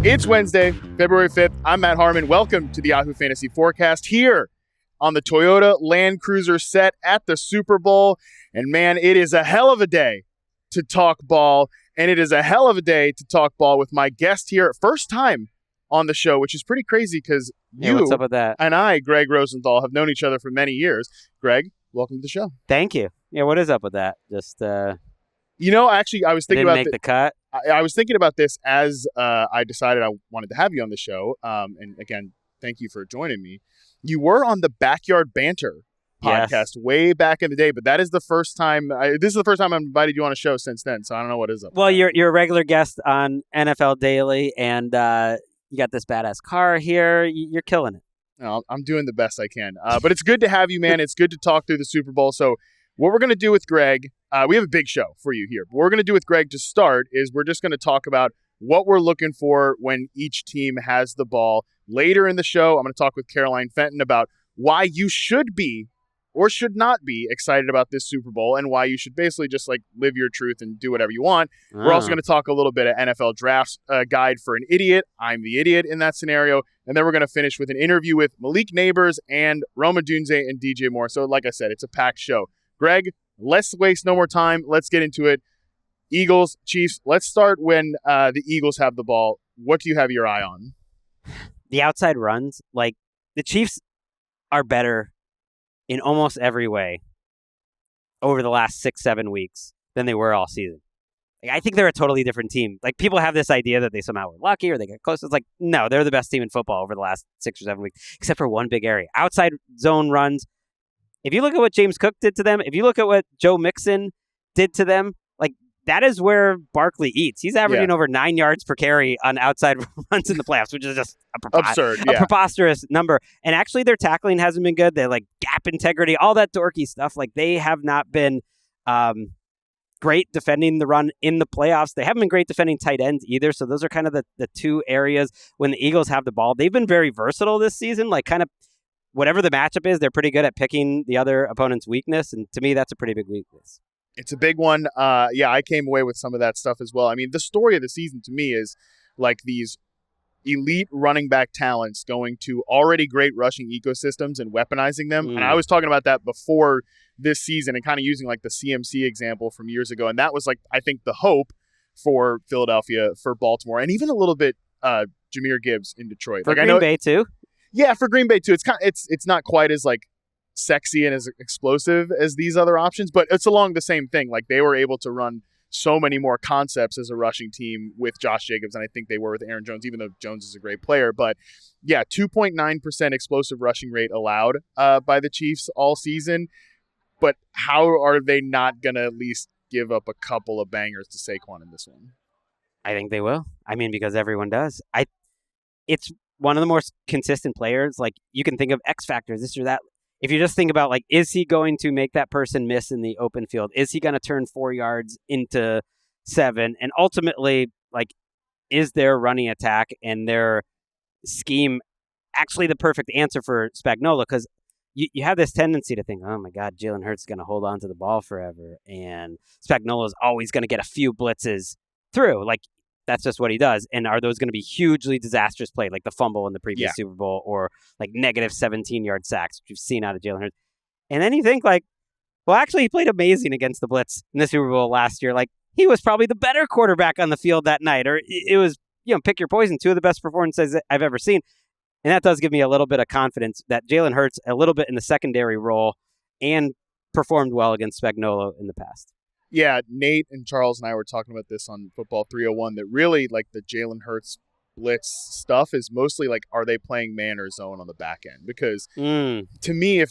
It's Wednesday, February 5th. I'm Matt Harmon. Welcome to the Yahoo Fantasy Forecast here on the Toyota Land Cruiser set at the Super Bowl. And man, it is a hell of a day to talk ball. And it is a hell of a day to talk ball with my guest here. First time on the show, which is pretty crazy because what's up with that? And I, Gregg Rosenthal, have known each other for many years. Gregg, welcome to the show. Thank you. Yeah, what is up with that? Just actually, I was thinking didn't about make the cut. I was thinking about this as I decided I wanted to have you on the show. And again, thank you for joining me. You were on the Backyard Banter podcast way back in the day, but that is the first time. This is the first time I've invited you on a show since then. So I don't know what is up. Well, you're a regular guest on NFL Daily, and you got this badass car here. You're killing it. No, I'm doing the best I can. But it's good to have you, man. It's good to talk through the Super Bowl. So what we're going to do with Gregg, we have a big show for you here. But what we're going to do with Gregg to start is we're just going to talk about what we're looking for when each team has the ball. Later in the show, I'm going to talk with Caroline Fenton about why you should be or should not be excited about this Super Bowl and why you should basically just live your truth and do whatever you want. We're also going to talk a little bit of NFL drafts guide for an idiot. I'm the idiot in that scenario. And then we're going to finish with an interview with Malik Nabers and Rome Odunze and DJ Moore. So like I said, it's a packed show. Gregg, let's waste no more time. Let's get into it. Eagles, Chiefs. Let's start when the Eagles have the ball. What do you have your eye on? The outside runs. The Chiefs are better in almost every way over the last 6-7 weeks than they were all season. I think they're a totally different team. People have this idea that they somehow were lucky or they got close. It's no, they're the best team in football over the last 6 or 7 weeks, except for one big area. Outside zone runs. If you look at what James Cook did to them, if you look at what Joe Mixon did to them, that is where Barkley eats. He's averaging over 9 yards per carry on outside runs in the playoffs, which is just absurd. A preposterous number. And actually, their tackling hasn't been good. They're gap integrity, all that dorky stuff. They have not been great defending the run in the playoffs. They haven't been great defending tight ends either. So those are kind of the two areas when the Eagles have the ball. They've been very versatile this season. Whatever the matchup is, they're pretty good at picking the other opponent's weakness. And to me, that's a pretty big weakness. It's a big one. I came away with some of that stuff as well. I mean, the story of the season to me is these elite running back talents going to already great rushing ecosystems and weaponizing them. And I was talking about that before this season and kind of using the CMC example from years ago. And that was I think the hope for Philadelphia, for Baltimore, and even a little bit Jahmyr Gibbs in Detroit. For Green Bay too. Yeah, for Green Bay too. It's not quite as sexy and as explosive as these other options, but it's along the same thing. They were able to run so many more concepts as a rushing team with Josh Jacobs, and I think they were with Aaron Jones, even though Jones is a great player. But yeah, 2.9% explosive rushing rate allowed by the Chiefs all season. But how are they not going to at least give up a couple of bangers to Saquon in this one? I think they will. Because everyone does. It's one of the more consistent players. You can think of X factors, this or that. If you just think about, is he going to make that person miss in the open field? Is he going to turn 4 yards into 7? And ultimately, is their running attack and their scheme actually the perfect answer for Spagnuolo? Because you have this tendency to think, oh my God, Jalen Hurts is going to hold on to the ball forever. And Spagnuolo is always going to get a few blitzes through. That's just what he does. And are those going to be hugely disastrous plays, like the fumble in the previous Super Bowl, or negative 17-yard sacks, which you've seen out of Jalen Hurts? And then you think actually he played amazing against the blitz in the Super Bowl last year. He was probably the better quarterback on the field that night, or it was, pick your poison, two of the best performances I've ever seen. And that does give me a little bit of confidence that Jalen Hurts a little bit in the secondary role and performed well against Spagnuolo in the past. Yeah, Nate and Charles and I were talking about this on Football 301, that really the Jalen Hurts blitz stuff is mostly are they playing man or zone on the back end? Because to me, if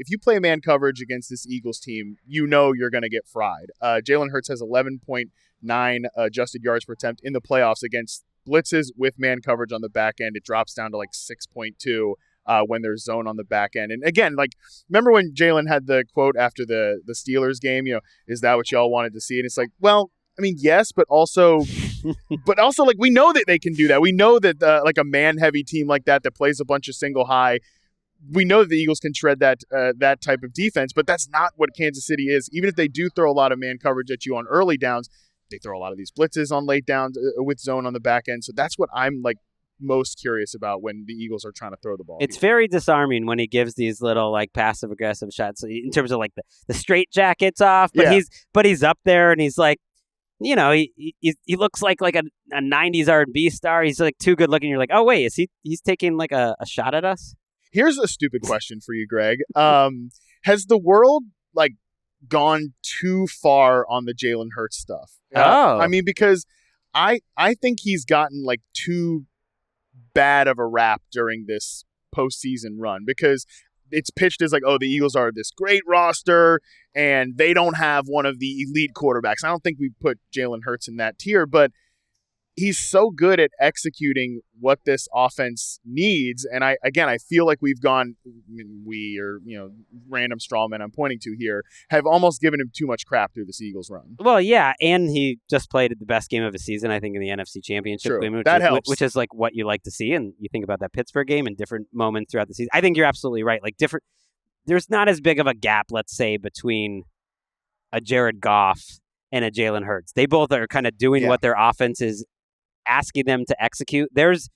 you play man coverage against this Eagles team, you're going to get fried. Jalen Hurts has 11.9 adjusted yards per attempt in the playoffs against blitzes with man coverage on the back end. It drops down to 6.2. When there's zone on the back end. And again, remember when Jalen had the quote after the Steelers game, is that what y'all wanted to see? And it's yes, but also we know that they can do that. We know that a man-heavy team like that plays a bunch of single high, we know that the Eagles can shred that type of defense, but that's not what Kansas City is. Even if they do throw a lot of man coverage at you on early downs, they throw a lot of these blitzes on late downs with zone on the back end. So that's what I'm like most curious about when the Eagles are trying to throw the ball. It's very disarming when he gives these little like passive aggressive shots in terms of like the straight jacket's off, but he's up there and he's like, you know, he looks like a 90s R&B star. He's like too good looking. You're like, oh wait, he's taking like a shot at us? Here's a stupid question for you, Greg. Has the world like gone too far on the Jalen Hurts stuff? I mean, because I think he's gotten like too bad of a rap during this postseason run, because it's pitched as like, oh, the Eagles are this great roster and they don't have one of the elite quarterbacks. I don't think we put Jalen Hurts in that tier, but he's so good at executing what this offense needs. And I feel like we've gone, random strawmen I'm pointing to here, have almost given him too much crap through this Eagles run. Well, yeah, and he just played the best game of his season, I think, in the NFC Championship game, which is like what you like to see. And you think about that Pittsburgh game and different moments throughout the season. I think you're absolutely right. Like there's not as big of a gap, let's say, between a Jared Goff and a Jalen Hurts. They both are kind of doing what their offense is asking them to execute. There's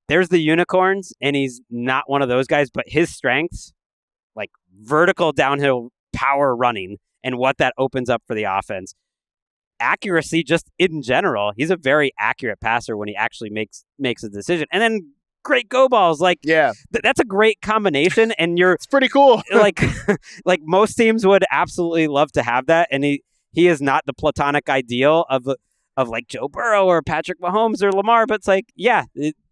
the unicorns, and he's not one of those guys, but his strengths, like vertical downhill power running and what that opens up for the offense. Accuracy just in general. He's a very accurate passer when he actually makes a decision. And then great go balls. Like, that's a great combination, and it's pretty cool. like most teams would absolutely love to have that, and he is not the platonic ideal of like Joe Burrow or Patrick Mahomes or Lamar, but it's like,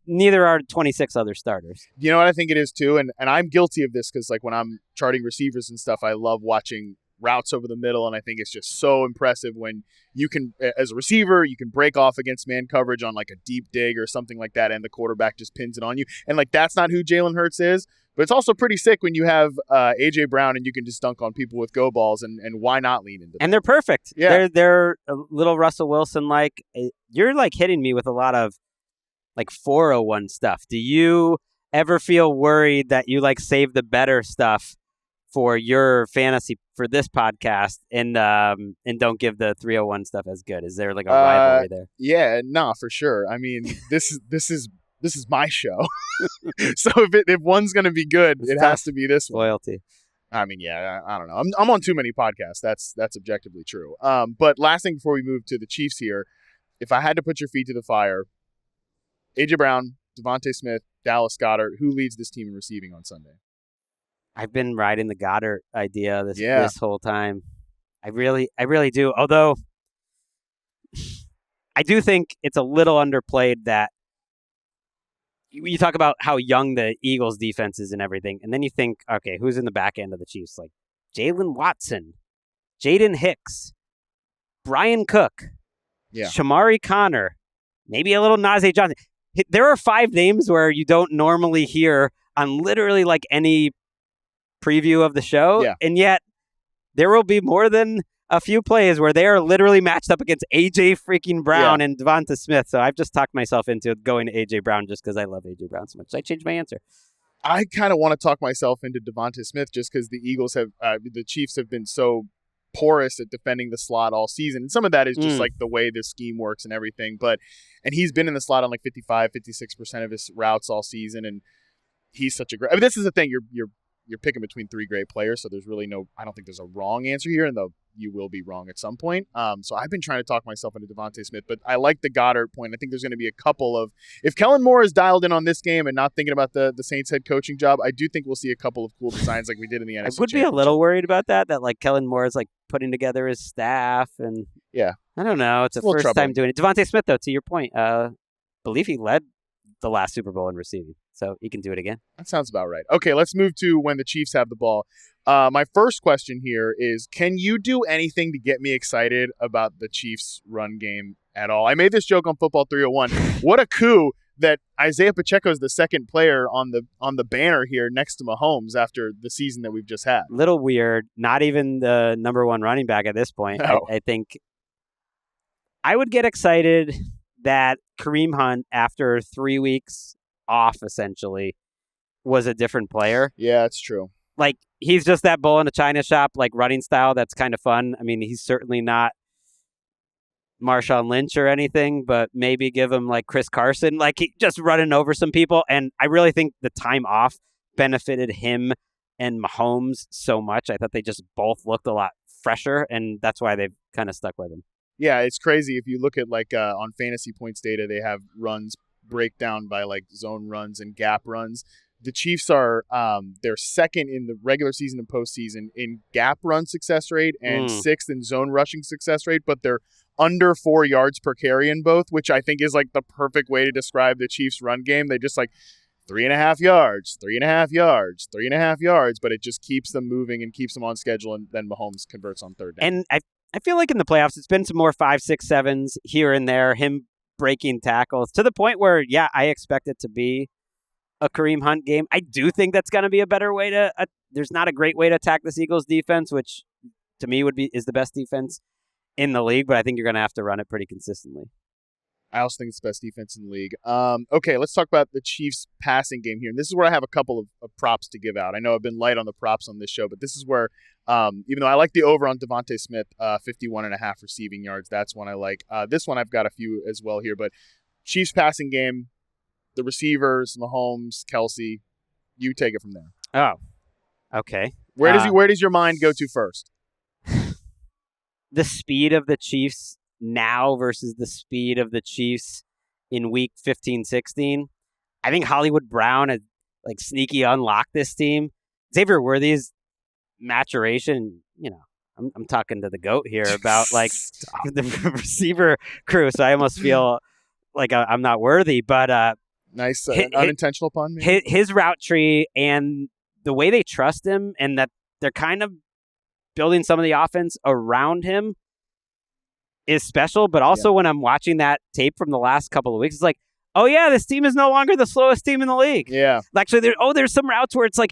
neither are 26 other starters. You know what I think it is too? And I'm guilty of this because like when I'm charting receivers and stuff, I love watching routes over the middle, and I think it's just so impressive when you can, as a receiver, you can break off against man coverage on like a deep dig or something like that, and the quarterback just pins it on you. And like that's not who Jalen Hurts is. But it's also pretty sick when you have A.J. Brown and you can just dunk on people with go balls, and why not lean into them? And they're perfect. Yeah. They're a little Russell Wilson-like. You're like hitting me with a lot of like 401 stuff. Do you ever feel worried that you like save the better stuff for your fantasy for this podcast and don't give the 301 stuff as good? Is there like a rivalry there? Yeah, no, for sure. I mean, this is my show. So if one's going to be good, it has to be this one. Loyalty. I mean, yeah, I don't know. I'm on too many podcasts. That's objectively true. But last thing before we move to the Chiefs here, if I had to put your feet to the fire, A.J. Brown, Devontae Smith, Dallas Goedert, who leads this team in receiving on Sunday? I've been riding the Goddard idea this whole time. I really do. Although I do think it's a little underplayed that you talk about how young the Eagles defense is and everything, and then you think, okay, who's in the back end of the Chiefs? Like Jalen Watson, Jaden Hicks, Brian Cook, Shamari Connor, maybe a little Najee Johnson. There are 5 names where you don't normally hear on literally like any preview of the show, and yet there will be more than a few plays where they are literally matched up against A.J. freaking Brown and Devonta Smith. So I've just talked myself into going to A.J. Brown just because I love A.J. Brown so much. So I changed my answer. I kind of want to talk myself into Devonta Smith just because the Eagles have, the Chiefs have been so porous at defending the slot all season. And some of that is just like the way the scheme works and everything. And he's been in the slot on like 55, 56% of his routes all season. And he's such a great, this is the thing. You're picking between 3 great players, so there's really I don't think there's a wrong answer here, and though you will be wrong at some point. So I've been trying to talk myself into Devontae Smith, but I like the Goddard point. I think there's going to be a couple of, if Kellen Moore is dialed in on this game and not thinking about the Saints head coaching job, I do think we'll see a couple of cool designs like we did in the NFC. I would be a little worried about that like Kellen Moore is like putting together his staff, and I don't know. It's the first time doing it. Devontae Smith, though, to your point, believe he led the last Super Bowl in receiving, so he can do it again. That sounds about right. Okay, let's move to when the Chiefs have the ball. My first question here is, can you do anything to get me excited about the Chiefs run game at all? I made this joke on Football 301. What a coup that Isaiah Pacheco is the second player on the banner here next to Mahomes after the season that we've just had. Little weird. Not even the number 1 running back at this point. No. I think I would get excited that Kareem Hunt, after 3 weeks off, essentially, was a different player. Yeah, it's true. Like, he's just that bull in a china shop, like, running style that's kind of fun. I mean, he's certainly not Marshawn Lynch or anything, but maybe give him like Chris Carson, like he just running over some people. And I really think the time off benefited him and Mahomes so much. I thought they just both looked a lot fresher, and that's why they've kind of stuck with him. Yeah, it's crazy. If you look at like on fantasy points data, they have runs breakdown by like zone runs and gap runs. The Chiefs are they're second in the regular season and postseason in gap run success rate and sixth in zone rushing success rate, but they're under 4 yards per carry in both, which I think is like the perfect way to describe the Chiefs' run game. They just like 3.5 yards, 3.5 yards, 3.5 yards, but it just keeps them moving and keeps them on schedule, and then Mahomes converts on third down. And I feel like in the playoffs, it's been some more 5, 6, 7s here and there, him breaking tackles to the point where, yeah, I expect it to be a Kareem Hunt game. I do think that's going to be a better way to there's not a great way to attack this Eagles defense, which to me is the best defense in the league, but I think you're going to have to run it pretty consistently. I also think it's the best defense in the league. Okay, let's talk about the Chiefs passing game here. And this is where I have a couple of props to give out. I know I've been light on the props on this show, but this is where, even though I like the over on Devontae Smith, 51.5 receiving yards, that's one I like. This one I've got a few as well here, but Chiefs passing game, the receivers, Mahomes, Kelsey, you take it from there. Oh, okay. Where does your mind go to first? The speed of the Chiefs now versus the speed of the Chiefs in week 15, 16. I think Hollywood Brown had like sneaky unlocked this team. Xavier Worthy's maturation, I'm talking to the GOAT here about like the receiver crew. So I almost feel like I'm not worthy, but nice unintentional pun. Maybe? His route tree and the way they trust him, and that they're kind of building some of the offense around him is special. But also when I'm watching that tape from the last couple of weeks, it's like, oh yeah, this team is no longer the slowest team in the league. Yeah. Actually, there's some routes where it's like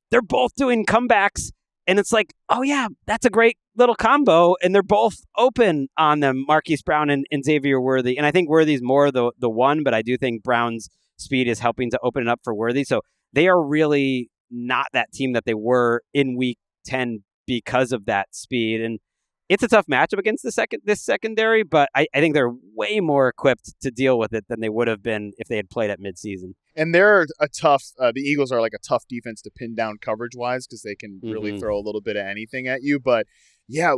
they're both doing comebacks, and it's like, oh yeah, that's a great little combo, and they're both open on them, Marquise Brown and Xavier Worthy. And I think Worthy's more the one, but I do think Brown's speed is helping to open it up for Worthy. So they are really not that team that they were in week 10 because of that speed. And it's a tough matchup against this secondary, but I think they're way more equipped to deal with it than they would have been if they had played at midseason. And they're a tough the Eagles are like a tough defense to pin down coverage-wise because they can really throw a little bit of anything at you. But, yeah,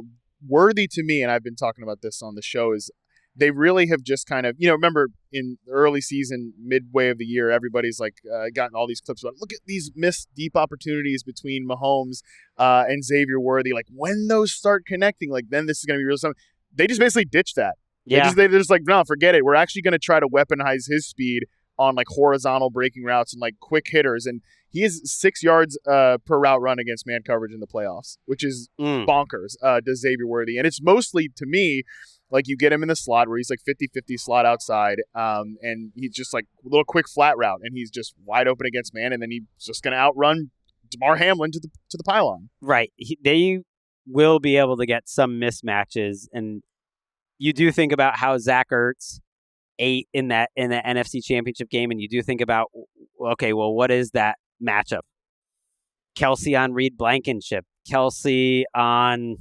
Worthy to me, and I've been talking about this on the show, is they really have just kind of, remember in the early season, midway of the year, everybody's like gotten all these clips about, look at these missed deep opportunities between Mahomes and Xavier Worthy. Like, when those start connecting, like, then this is going to be real something. They just basically ditched that. Yeah. They're just like, no, forget it. We're actually going to try to weaponize his speed on, like, horizontal breaking routes and, like, quick hitters. And he is 6 yards per route run against man coverage in the playoffs, which is bonkers to Xavier Worthy. And it's mostly, to me, like, you get him in the slot where he's like 50-50 slot outside, and he's just like a little quick flat route, and he's just wide open against man, and then he's just going to outrun DeMar Hamlin to the pylon. Right. They will be able to get some mismatches, and you do think about how Zach Ertz ate in the NFC Championship game, and you do think about, okay, well, what is that matchup? Kelsey on Reed Blankenship, Kelsey on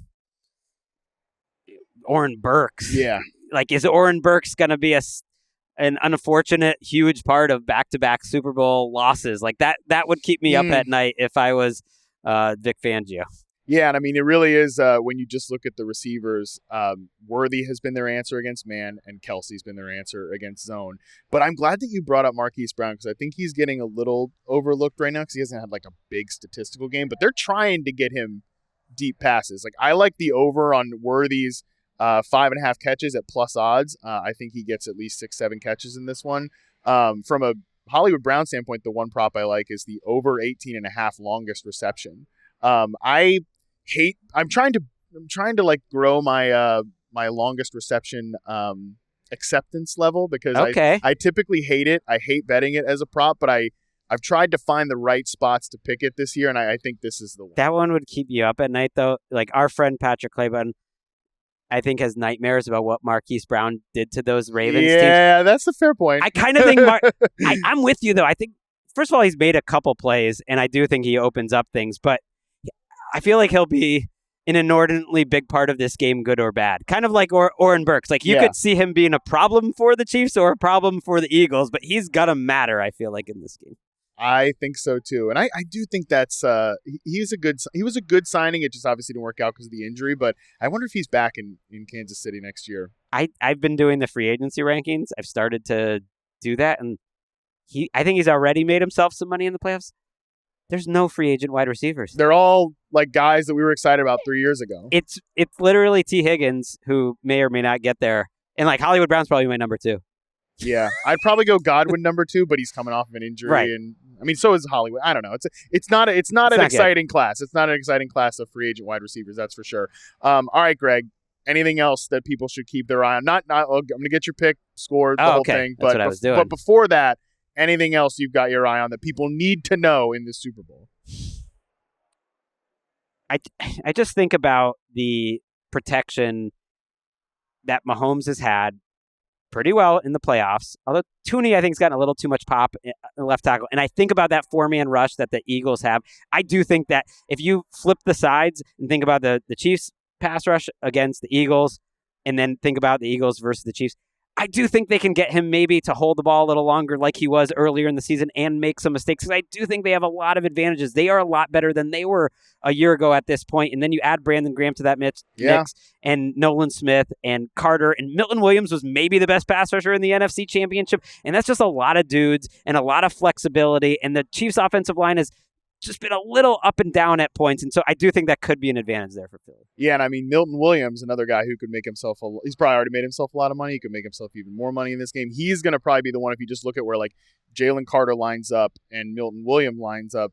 Oren Burks. Yeah. Like, is Oren Burks going to be an unfortunate, huge part of back-to-back Super Bowl losses? Like, that would keep me up at night if I was Vic Fangio. Yeah, and I mean, it really is when you just look at the receivers, Worthy has been their answer against man, and Kelsey's been their answer against zone. But I'm glad that you brought up Marquise Brown, because I think he's getting a little overlooked right now because he hasn't had like a big statistical game, but they're trying to get him deep passes. Like, I like the over on Worthy's 5.5 catches at plus odds. I think he gets at least 6-7 catches in this one. From a Hollywood Brown standpoint, the one prop I like is the over 18.5 longest reception. I'm trying to like grow my my longest reception acceptance level, because I typically hate it. I hate betting it as a prop, but I've tried to find the right spots to pick it this year, and I think this is the one. That one would keep you up at night, though. Like, our friend Patrick Claybon, I think, has nightmares about what Marquise Brown did to those Ravens teams. Yeah, that's a fair point. I kind of think I'm with you, though. I think, first of all, he's made a couple plays, and I do think he opens up things, but I feel like he'll be an inordinately big part of this game, good or bad. Kind of like Oren Burks. Like, you could see him being a problem for the Chiefs or a problem for the Eagles, but he's got to matter, I feel like, in this game. I think so too, and I do think that's he was a good signing. It just obviously didn't work out because of the injury, but I wonder if he's back in Kansas City next year. I've been doing the free agency rankings. I've started to do that, and I think he's already made himself some money in the playoffs. There's no free agent wide receivers. They're all like guys that we were excited about 3 years ago. It's literally T. Higgins, who may or may not get there, and like Hollywood Brown's probably my number 2. Yeah, I'd probably go Godwin number 2, but he's coming off of an injury, right. And I mean, so is Hollywood. I don't know. It's not an exciting class. It's not an exciting class of free agent wide receivers. That's for sure. All right, Greg. Anything else that people should keep their eye on? Not. I'm going to get your pick, score, the whole thing. That's what I was doing. But before that, anything else you've got your eye on that people need to know in the Super Bowl? I just think about the protection that Mahomes has had pretty well in the playoffs. Although Tooney, I think, has gotten a little too much pop in left tackle. And I think about that 4-man rush that the Eagles have. I do think that if you flip the sides and think about the Chiefs pass rush against the Eagles, and then think about the Eagles versus the Chiefs, I do think they can get him maybe to hold the ball a little longer like he was earlier in the season and make some mistakes, because I do think they have a lot of advantages. They are a lot better than they were a year ago at this point. And then you add Brandon Graham to that mix, and Nolan Smith and Carter, and Milton Williams was maybe the best pass rusher in the NFC Championship. And that's just a lot of dudes and a lot of flexibility. And the Chiefs offensive line has just been a little up and down at points. And so I do think that could be an advantage there for Philly. Yeah, and I mean, Milton Williams, another guy who could make himself he's probably already made himself a lot of money. He could make himself even more money in this game. He's going to probably be the one, if you just look at where like Jalen Carter lines up and Milton Williams lines up.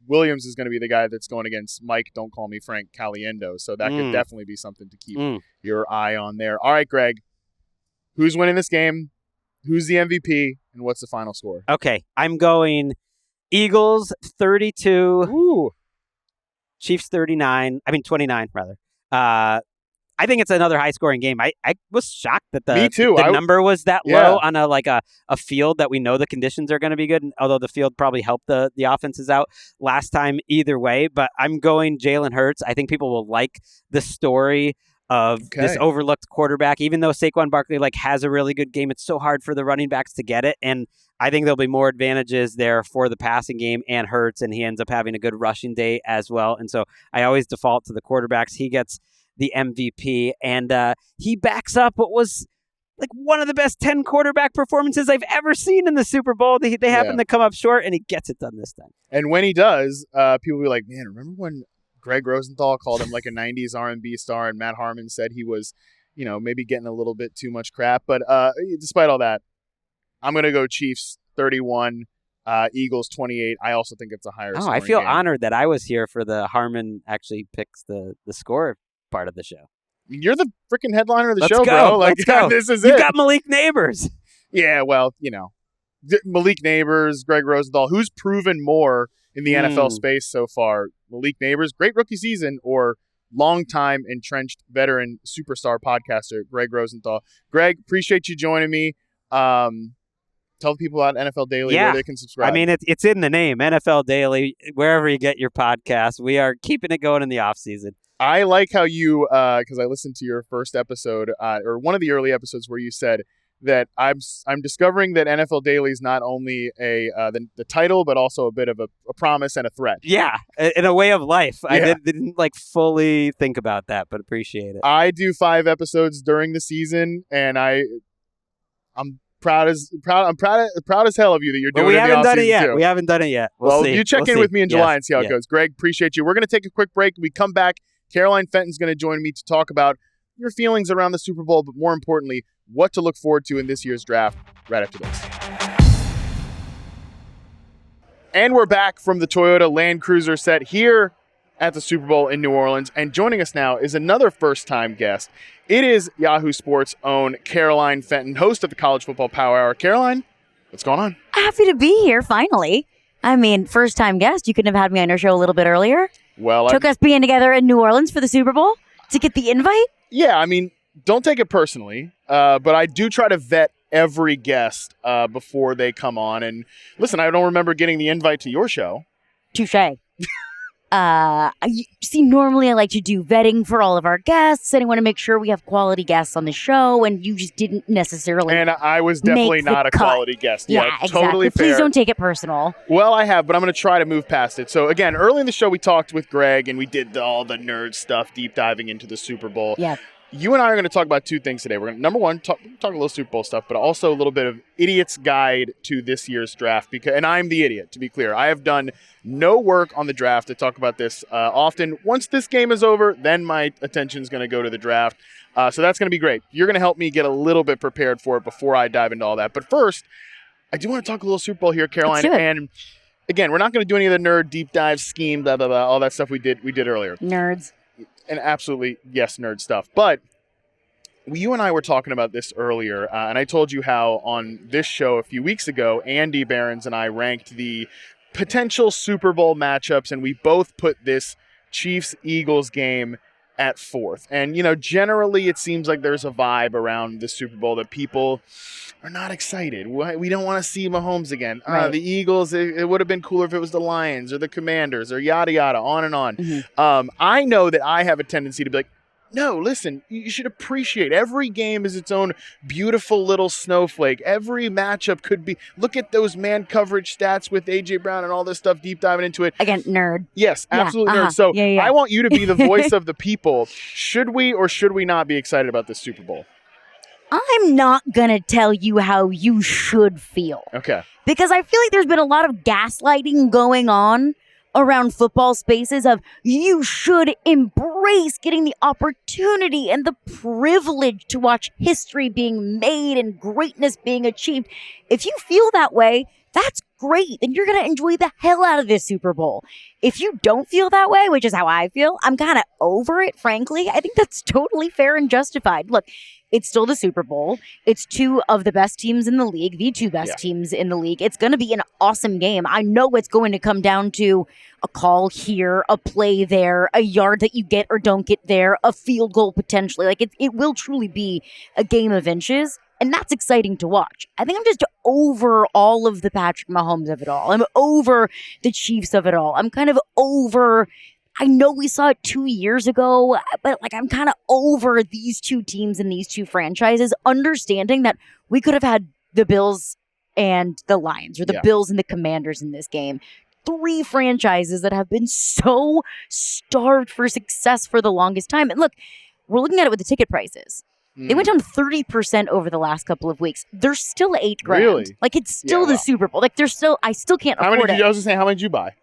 Williams is going to be the guy that's going against Mike, don't call me Frank, Caliendo. So that could definitely be something to keep your eye on there. All right, Greg, who's winning this game? Who's the MVP? And what's the final score? Okay, I'm going Eagles 32, Chiefs 29, 29 rather. I think it's another high-scoring game. I was shocked that the number was that low on a field that we know the conditions are going to be good, although the field probably helped the offenses out last time either way. But I'm going Jalen Hurts. I think people will like the story of this overlooked quarterback. Even though Saquon Barkley has a really good game, it's so hard for the running backs to get it. And I think there'll be more advantages there for the passing game and Hurts, and he ends up having a good rushing day as well. And so I always default to the quarterbacks. He gets the MVP, and he backs up what was one of the best 10 quarterback performances I've ever seen in the Super Bowl. They happen to come up short, and he gets it done this time. And when he does, people will be like, man, remember when Gregg Rosenthal called him like a 90s R&B star, and Matt Harmon said he was, maybe getting a little bit too much crap. But despite all that, I'm going to go Chiefs 31, Eagles 28. I also think it's a higher scoring I feel game. honored that I was here for the Harmon actually picks the score part of the show. You're the freaking headliner of the show, bro. Let's go. This is You've got Malik Nabers. Yeah, well, Malik Nabers, Gregg Rosenthal, who's proven more in the NFL space so far? Malik Nabers, great rookie season, or longtime entrenched veteran superstar podcaster Gregg Rosenthal. Greg, appreciate you joining me. Tell people about NFL Daily where they can subscribe. I mean, it's in the name, NFL Daily, wherever you get your podcast. We are keeping it going in the offseason. I like how you, because I listened to your first episode, or one of the early episodes where you said that I'm discovering that NFL Daily is not only the title, but also a bit of a promise and a threat. Yeah, in a way of life. Yeah. I didn't fully think about that, but appreciate it. I do 5 episodes during the season, and I'm proud as hell of you that you're doing it. We haven't done it yet. Well, see. You check in with me in July and see how it goes. Greg, appreciate you. We're going to take a quick break. When we come back, Caroline Fenton's going to join me to talk about your feelings around the Super Bowl, but more importantly, what to look forward to in this year's draft right after this. And we're back from the Toyota Land Cruiser set here at the Super Bowl in New Orleans. And joining us now is another first-time guest. It is Yahoo Sports' own Caroline Fenton, host of the College Football Power Hour. Caroline, what's going on? Happy to be here, finally. I mean, first-time guest. You couldn't have had me on your show a little bit earlier. Well, Took us being together in New Orleans for the Super Bowl to get the invite? Yeah, I mean, don't take it personally, but I do try to vet every guest before they come on. And listen, I don't remember getting the invite to your show. Touché. Normally I like to do vetting for all of our guests, and I want to make sure we have quality guests on the show, and you just didn't necessarily. And I was definitely not a quality guest. Yeah, Totally exactly. fair. Please don't take it personal. Well, I have, but I'm going to try to move past it. So, again, early in the show, we talked with Greg, and we did all the nerd stuff, deep diving into the Super Bowl. Yeah. You and I are going to talk about two things today. We're going to, number one, talk a little Super Bowl stuff, but also a little bit of idiot's guide to this year's draft. And I'm the idiot, to be clear. I have done no work on the draft to talk about this often. Once this game is over, then my attention is going to go to the draft. So that's going to be great. You're going to help me get a little bit prepared for it before I dive into all that. But first, I do want to talk a little Super Bowl here, Caroline. Let's do it. And again, we're not going to do any of the nerd deep dive scheme, blah, blah, blah, all that stuff we did earlier. Nerds. And absolutely, yes, nerd stuff. But you and I were talking about this earlier, and I told you how on this show a few weeks ago, Andy Behrens and I ranked the potential Super Bowl matchups, and we both put this Chiefs-Eagles game at 4th. And, generally it seems like there's a vibe around the Super Bowl that people are not excited. We don't want to see Mahomes again. Right. The Eagles, it would have been cooler if it was the Lions or the Commanders or yada, yada, on and on. Mm-hmm. I know that I have a tendency to be like, no, listen, you should appreciate every game is its own beautiful little snowflake. Every matchup could be, look at those man coverage stats with A.J. Brown and all this stuff, deep diving into it. Again, nerd. Yes, absolutely nerd. So I want you to be the voice of the people. Should we or should we not be excited about this Super Bowl? I'm not going to tell you how you should feel. Okay. Because I feel like there's been a lot of gaslighting going on around football spaces of you should embrace getting the opportunity and the privilege to watch history being made and greatness being achieved. If you feel that way, that's great. And you're going to enjoy the hell out of this Super Bowl. If you don't feel that way, which is how I feel, I'm kind of over it, frankly. I think that's totally fair and justified. Look, it's still the Super Bowl. It's two of the best teams in the league, the two best teams in the league. It's going to be an awesome game. I know it's going to come down to a call here, a play there, a yard that you get or don't get there, a field goal potentially. Like it will truly be a game of inches. And that's exciting to watch. I think I'm just over all of the Patrick Mahomes of it all. I'm over the Chiefs of it all. I'm kind of over, I know we saw it 2 years ago, but I'm kind of over these two teams and these two franchises, understanding that we could have had the Bills and the Lions or the Bills and the Commanders in this game. 3 franchises that have been so starved for success for the longest time. And look, we're looking at it with the ticket prices. They went down 30% over the last couple of weeks. They're still $8,000. Really? It's still the Super Bowl. I still can't afford it. I was just saying, how many did you buy?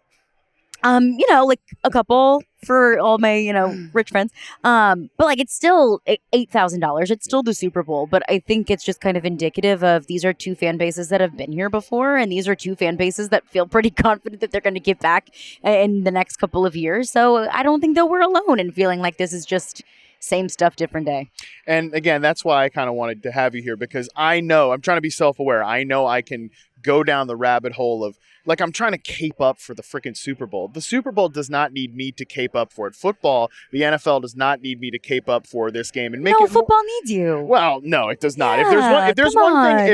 A couple for all my, rich friends. But it's still $8,000. It's still the Super Bowl. But I think it's just kind of indicative of these are two fan bases that have been here before. And these are two fan bases that feel pretty confident that they're going to get back in the next couple of years. So I don't think that we're alone in feeling like this is just same stuff, different day. And again, that's why I kind of wanted to have you here, because I know, I'm trying to be self-aware. I know I can go down the rabbit hole of, I'm trying to cape up for the freaking Super Bowl. The Super Bowl does not need me to cape up for it. Football, the NFL does not need me to cape up for this game and make it. Football needs you. Well, no, it does not. Yeah, if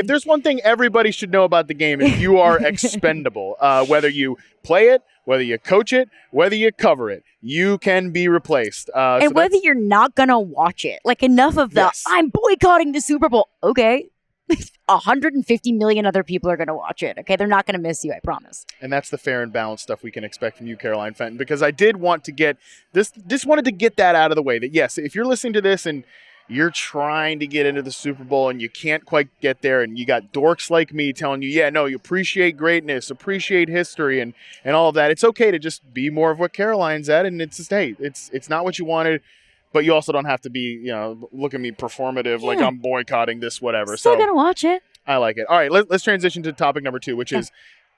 there's one thing everybody should know about the game is you are expendable. Whether you play it, whether you coach it, whether you cover it, you can be replaced. And whether you're not going to watch it. Enough of the, I'm boycotting the Super Bowl. Okay. 150 million other people are going to watch it. Okay. They're not going to miss you. I promise. And that's the fair and balanced stuff we can expect from you, Caroline Fenton, because I did want to get this, just wanted to get that out of the way that, yes, if you're listening to this and you're trying to get into the Super Bowl and you can't quite get there, and you got dorks like me telling you, you appreciate greatness, appreciate history, and all of that. It's okay to just be more of what Caroline's at, and it's just, hey, it's not what you wanted, but you also don't have to be, look at me performative, like I'm boycotting this, whatever. Still gonna watch it. I like it. All right, let's transition to topic number 2, which is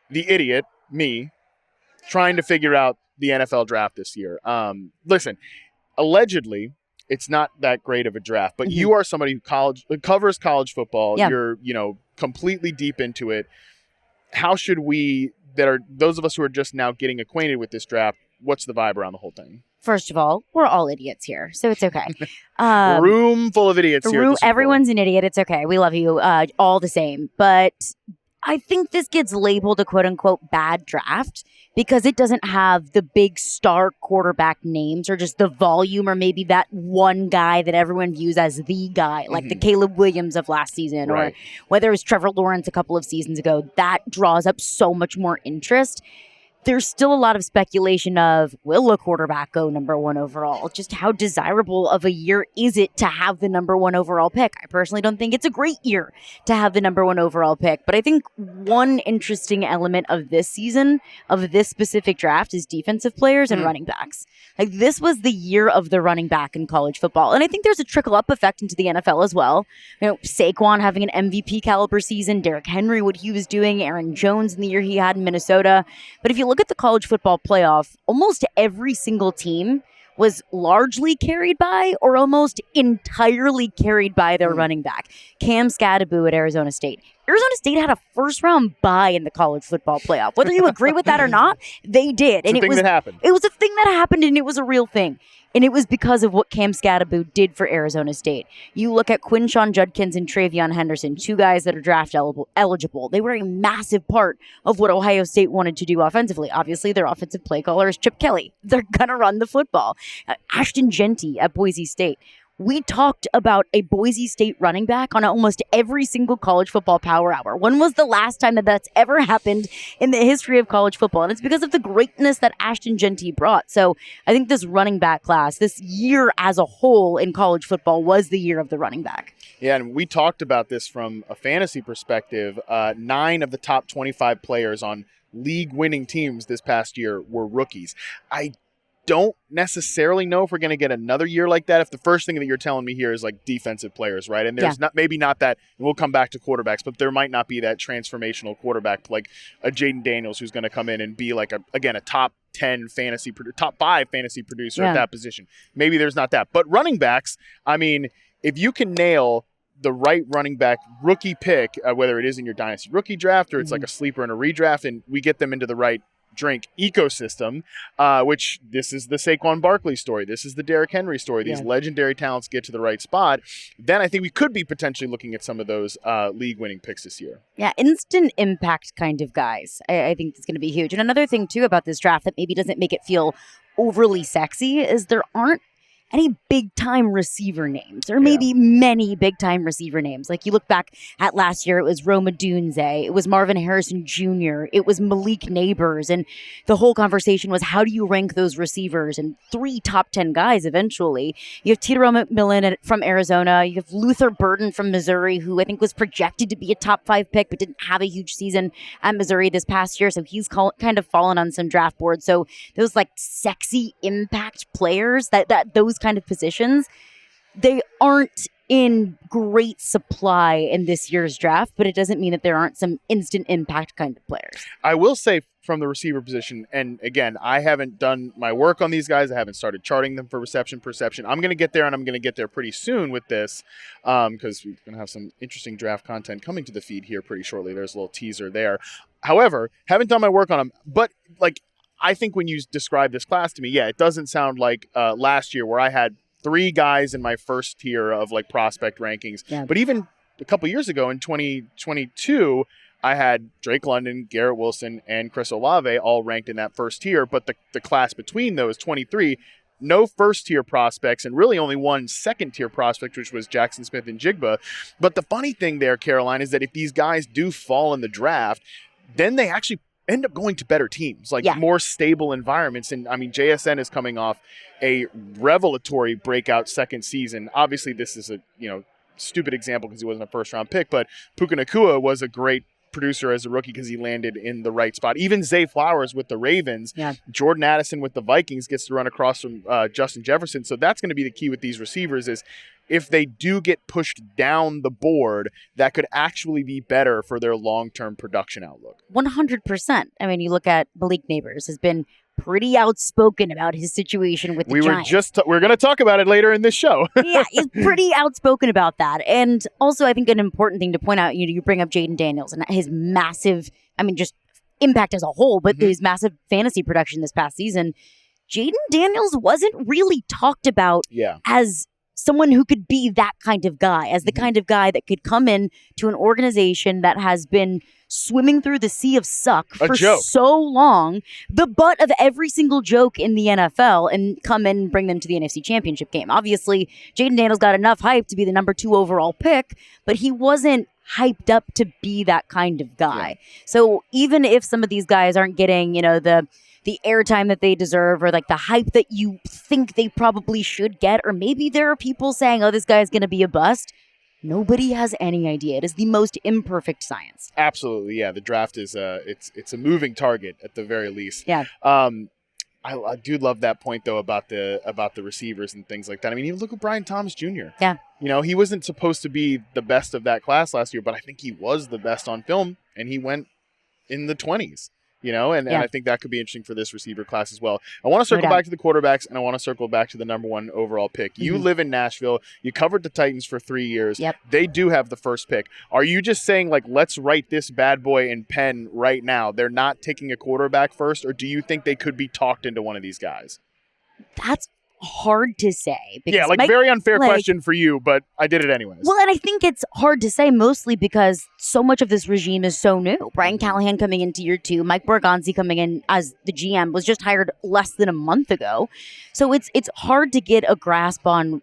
the idiot, me, trying to figure out the NFL draft this year. Listen, allegedly, it's not that great of a draft, but you are somebody who covers college football. Yeah. You're, completely deep into it. How should we, those of us who are just now getting acquainted with this draft, what's the vibe around the whole thing? First of all, we're all idiots here, so it's okay. Room full of idiots here. Everyone's an idiot. It's okay. We love you all the same. But I think this gets labeled a quote-unquote bad draft because it doesn't have the big star quarterback names or just the volume or maybe that one guy that everyone views as the guy, like the Caleb Williams of last season or whether it was Trevor Lawrence a couple of seasons ago. That draws up so much more interest. There's still a lot of speculation of, will a quarterback go number 1 overall? Just how desirable of a year is it to have the number 1 overall pick? I personally don't think it's a great year to have the number 1 overall pick. But I think one interesting element of this season, of this specific draft, is defensive players and running backs. Like, this was the year of the running back in college football. And I think there's a trickle-up effect into the NFL as well. You know, Saquon having an MVP caliber season, Derrick Henry, what he was doing, Aaron Jones in the year he had in Minnesota. But if you look at the college football playoff, almost every single team was largely carried by or almost entirely carried by their running back. Cam Scadaboo at Arizona State. Arizona State had a first-round bye in the college football playoff. Whether you agree with that or not, they did. It's a thing that happened. It was a thing that happened, and it was a real thing. And it was because of what Cam Scadaboo did for Arizona State. You look at Quinshon Judkins and Travion Henderson, 2 guys that are draft eligible. They were a massive part of what Ohio State wanted to do offensively. Obviously, their offensive play caller is Chip Kelly. They're going to run the football. Ashton Genty at Boise State. We talked about a Boise State running back on almost every single college football power hour. When was the last time that that's ever happened in the history of college football? And it's because of the greatness that Ashton Genty brought. So I think this running back class, this year as a whole in college football, was the year of the running back. Yeah, and we talked about this from a fantasy perspective. 9 of the top 25 players on league-winning teams this past year were rookies. I don't necessarily know if we're going to get another year like that if the first thing that you're telling me here is like defensive players, right? And there's maybe not that, and we'll come back to quarterbacks, but there might not be that transformational quarterback like a Jaden Daniels who's going to come in and be like, a top 10 fantasy, top 5 fantasy producer at that position. Maybe there's not that. But running backs, I mean, if you can nail the right running back rookie pick, whether it is in your dynasty rookie draft or it's like a sleeper in a redraft, and we get them into the right drink ecosystem, which this is the Saquon Barkley story. This is the Derrick Henry story. These legendary talents get to the right spot. Then I think we could be potentially looking at some of those league-winning picks this year. Yeah, instant impact kind of guys. I think it's going to be huge. And another thing, too, about this draft that maybe doesn't make it feel overly sexy is there aren't any big-time receiver names, or maybe many big-time receiver names. Like, you look back at last year, it was Rome Odunze, it was Marvin Harrison Jr., it was Malik Nabers, and the whole conversation was, how do you rank those receivers? And 3 top 10 guys eventually. You have Tito McMillan from Arizona, you have Luther Burden from Missouri, who I think was projected to be a top 5 pick, but didn't have a huge season at Missouri this past year, so he's kind of fallen on some draft boards. So those, like, sexy impact players, that those kind of positions, they aren't in great supply in this year's draft, but it doesn't mean that there aren't some instant impact kind of players. I will say from the receiver position, and again, I haven't done my work on these guys. I haven't started charting them for reception perception. I'm going to get there, and I'm going to get there pretty soon with this because we're going to have some interesting draft content coming to the feed here pretty shortly. There's a little teaser there. However, haven't done my work on them, but like, I think when you describe this class to me, it doesn't sound like last year where I had 3 guys in my first tier of like prospect rankings. Yeah. But even a couple years ago in 2022, I had Drake London, Garrett Wilson, and Chris Olave all ranked in that first tier. But the class between those 23, no first-tier prospects and really only 1 second-tier prospect, which was Jackson Smith and Jigba. But the funny thing there, Caroline, is that if these guys do fall in the draft, then they actually end up going to better teams, like more stable environments. And I mean, JSN is coming off a revelatory breakout second season. Obviously, this is a stupid example because he wasn't a first-round pick, but Puka Nacua was a great producer as a rookie because he landed in the right spot. Even Zay Flowers with the Ravens, Jordan Addison with the Vikings gets to run across from Justin Jefferson. So that's going to be the key with these receivers is if they do get pushed down the board, that could actually be better for their long-term production outlook. 100%. I mean, you look at Malik Nabers has been pretty outspoken about his situation with the Giants. We're going to talk about it later in this show. Yeah, he's pretty outspoken about that. And also, I think an important thing to point out, you bring up Jaden Daniels and his massive, just impact as a whole, but his massive fantasy production this past season. Jaden Daniels wasn't really talked about as someone who could be that kind of guy, as the kind of guy that could come in to an organization that has been swimming through the sea of suck for so long, the butt of every single joke in the NFL, and come in and bring them to the NFC Championship game. Obviously, Jaden Daniels got enough hype to be the number 2 overall pick, but he wasn't hyped up to be that kind of guy. Yeah. So even if some of these guys aren't getting, the airtime that they deserve, or like the hype that you think they probably should get, or maybe there are people saying, oh, this guy's going to be a bust, nobody has any idea. It is the most imperfect science. Absolutely, yeah. The draft is it's a moving target at the very least. Yeah. I do love that point though about the receivers and things like that. I mean, you look at Brian Thomas Jr. Yeah. He wasn't supposed to be the best of that class last year, but I think he was the best on film, and he went in the 20s. And I think that could be interesting for this receiver class as well. I want to circle back to the quarterbacks, and I want to circle back to the number 1 overall pick. You live in Nashville. You covered the Titans for 3 years. Yep. They do have the first pick. Are you just saying, like, let's write this bad boy in pen right now? They're not taking a quarterback first, or do you think they could be talked into one of these guys? That's hard to say. Yeah, very unfair question for you, but I did it anyways. Well, and I think it's hard to say mostly because so much of this regime is so new. Brian Callahan coming into year 2, Mike Borgonzi coming in as the GM was just hired less than a month ago. So it's hard to get a grasp on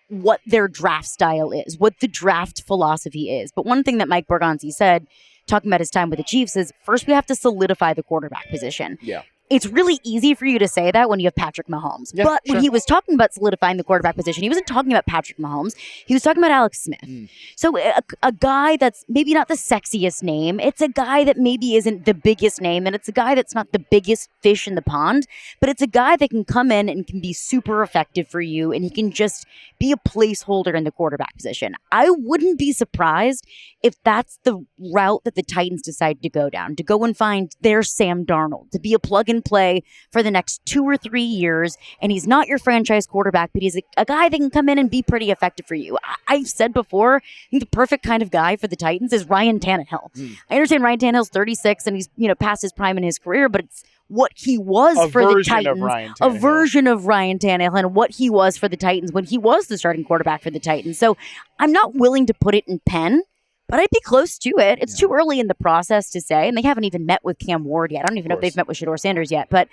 what their draft style is, what the draft philosophy is. But one thing that Mike Borgonzi said, talking about his time with the Chiefs, is first we have to solidify the quarterback position. Yeah. It's really easy for you to say that when you have Patrick Mahomes. Yeah, but when he was talking about solidifying the quarterback position, he wasn't talking about Patrick Mahomes. He was talking about Alex Smith. So a guy that's maybe not the sexiest name. It's a guy that maybe isn't the biggest name, and it's a guy that's not the biggest fish in the pond, but it's a guy that can come in and can be super effective for you, and he can just be a placeholder in the quarterback position. I wouldn't be surprised if that's the route that the Titans decide to go down, to go and find their Sam Darnold, to be a plug and play for the next 2 or 3 years, and he's not your franchise quarterback, but he's a guy that can come in and be pretty effective for you. I've said before, I think the perfect kind of guy for the Titans is Ryan Tannehill. I understand Ryan Tannehill's 36 and he's past his prime in his career, but it's what he was for the Titans, a version of Ryan Tannehill, and what he was for the Titans when he was the starting quarterback for the Titans. So I'm not willing to put it in pen, but I'd be close to it. It's too early in the process to say, and they haven't even met with Cam Ward yet. I don't even know if they've met with Shedeur Sanders yet, but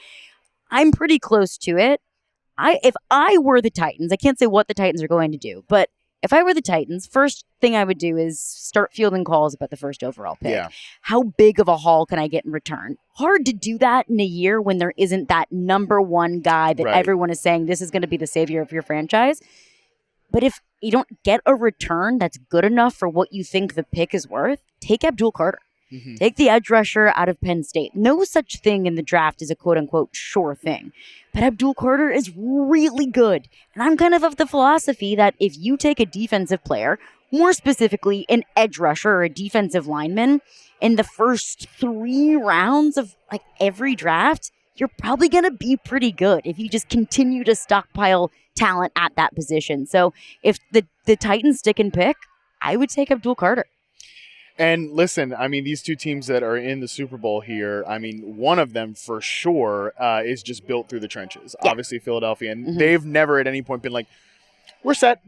I'm pretty close to it. If I were the Titans, I can't say what the Titans are going to do, but if I were the Titans, first thing I would do is start fielding calls about the first overall pick. Yeah. How big of a haul can I get in return? Hard to do that in a year when there isn't that number 1 guy that everyone is saying this is going to be the savior of your franchise. But if you don't get a return that's good enough for what you think the pick is worth, take Abdul Carter. Take the edge rusher out of Penn State. No such thing in the draft is a quote-unquote sure thing. But Abdul Carter is really good. And I'm kind of the philosophy that if you take a defensive player, more specifically an edge rusher or a defensive lineman, in the first 3 rounds of every draft, you're probably going to be pretty good if you just continue to stockpile talent at that position. So if the Titans stick and pick, I would take Abdul Carter. And listen, I mean, these 2 teams that are in the Super Bowl here, I mean, one of them for sure is just built through the trenches. Yeah. Obviously, Philadelphia, and they've never at any point been like, "We're set,